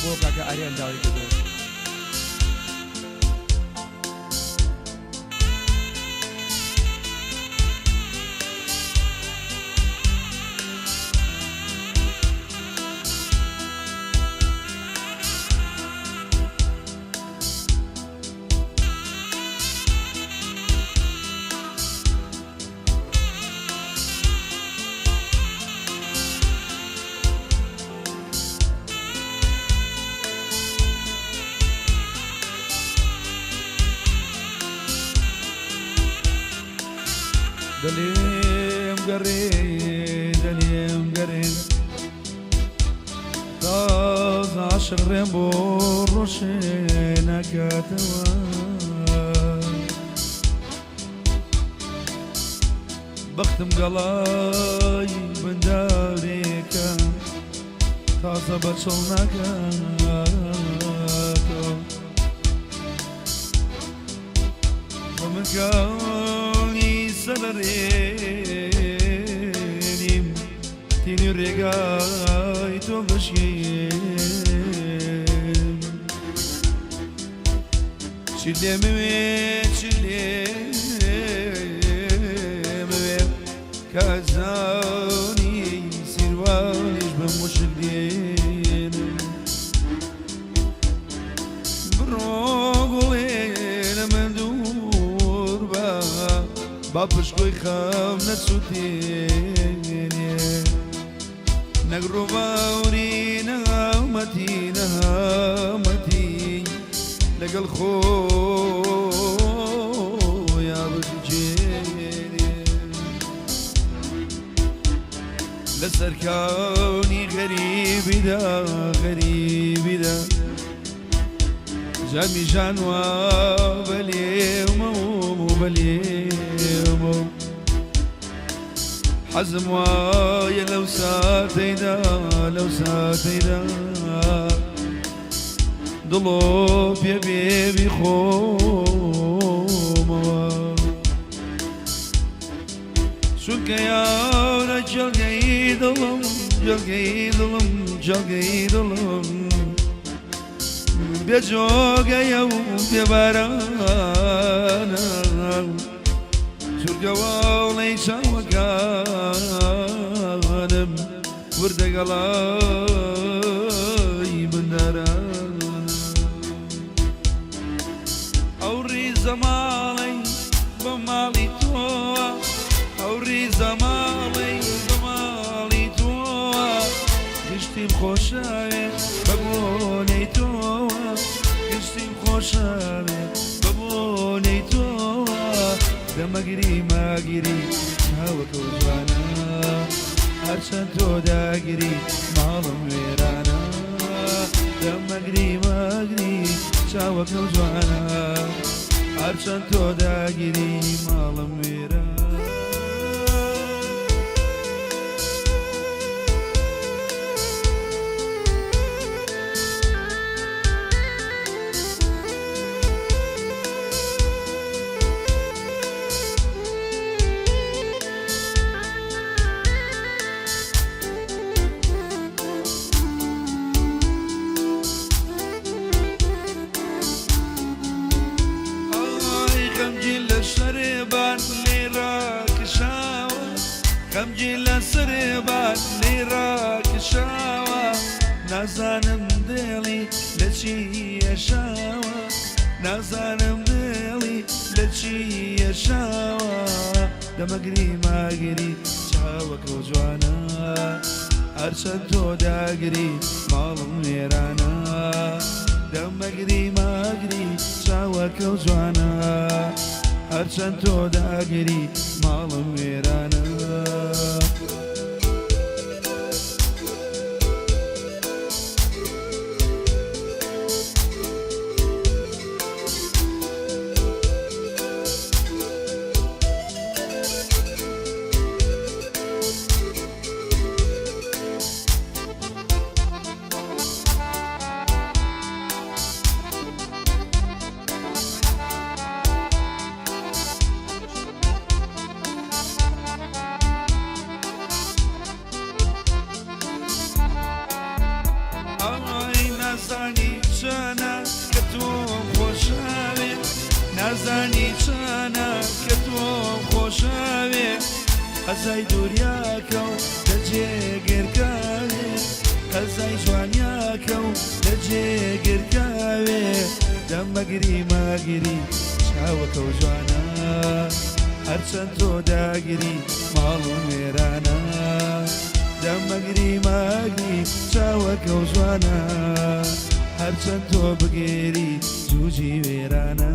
بۆ کاکە ئاریان داوای کردەوە. دلیم گرین تاز عشرم بو روشنکتوا بختم قلای بنداریکا تازه بچل نکاتو ومن قالی سررينيم تيني رقاي توبشيم شليمي كازاني سيروانيش بمشلين بروغوين مندور بابش خوي خام نسوتين نقرو باوري نهامتي لقل خو يا بجيني لسركاني غريب دا جامي جانوا بليمو حزم وايا لو ساتينا ضلوب يا بيبي خوما شوك يا رجل جلقي ظلم بجوغا يوم ببرانا شرقوالي شوقانم ورد قلاي بندرانا أوري زمالي بمالي توا أوري زمالي توا قشتي بخوشاي بقولي توا قشتي بخوشاي بقولي توا دمقري هاوك وجوانا هرشان تو داقري مالم ويرانا دمقري شاوك وجوانا هرشان تو داقري مالم ويرانا خمجي لسربان ليراك شاوة نازانم ديلي لشي يشاوة نازانم ديلي لشي يشاوة دمقري شاوك وجوانا هرشان تو داقري مالم ويرانا دمقري شاوك وجوانا هرشان تو داقري مالم ويرانا هەزای دووریاکە و لە جێگرکاوێ هەزای جوانیاکە و لە جێگرکاوێ دەمەگری ماگری چاوەکە و جوانە هەرچەند تۆ داگری ماڵ و وێرانە دەمەگری ماگری چاوەکە و جوانە هەرچەند تۆ بگێری جوجی وێرانە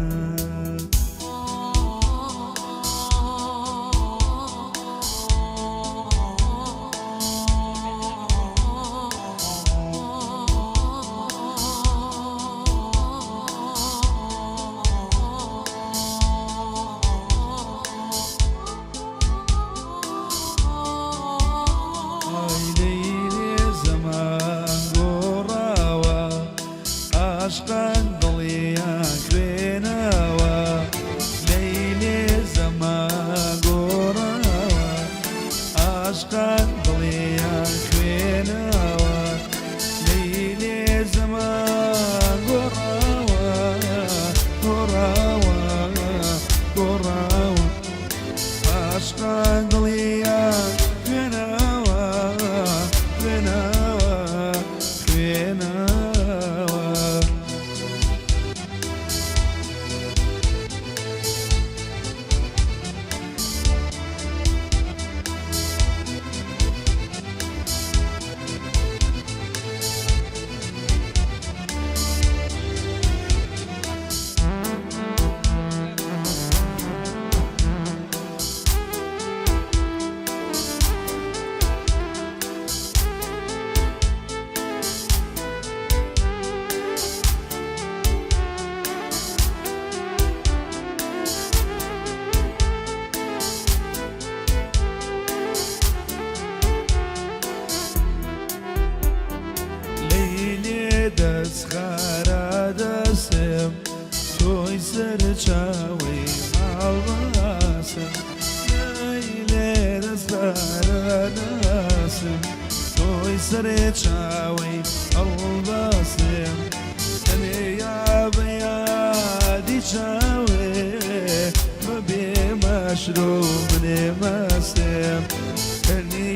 عشقان دڵیان خوێنەوە لەیلێ زەمان گۆڕاوە عشقان دڵیان خوێنەوە لەیلێ زەمان گۆڕاوە گۆڕاوە گۆڕاوە عشقان دڵیان خوێنەوە خوێنەوە خوێنەوە دەستخارە دەستم تۆی سەر چاوەی هەڵباسم لەیلێ دەستخارە دەستم تۆی سەرێ چاوەی هەڵباسم تەنێ یابە یادی چاوێ بەبێ مەشرۆ منێ مەستم تەنێ